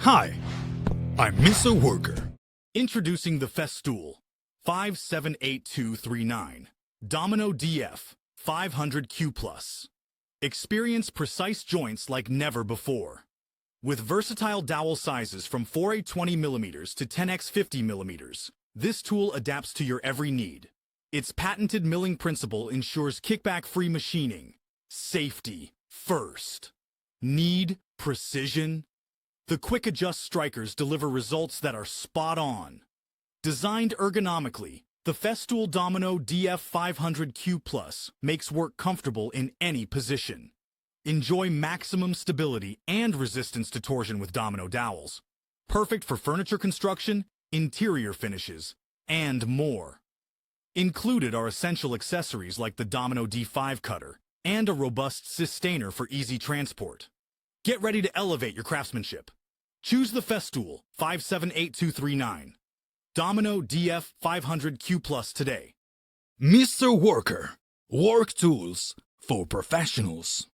Hi, I'm Mr. Worker. Introducing the Festool 578239 Domino DF 500Q+. Experience precise joints like never before. With versatile dowel sizes from 4x20mm to 10x50mm, this tool adapts to your every need. Its patented milling principle ensures kickback-free machining. Safety first. Need precision? The quick adjust strikers deliver results that are spot on. Designed ergonomically, the Festool Domino DF 500Q+ makes work comfortable in any position. Enjoy maximum stability and resistance to torsion with domino dowels. Perfect for furniture construction, interior finishes, and more. Included are essential accessories like the Domino D5 cutter and a robust sustainer for easy transport. Get ready to elevate your craftsmanship. Choose the Festool 578239 Domino DF 500Q+ today. Mr. Worker, work tools for professionals.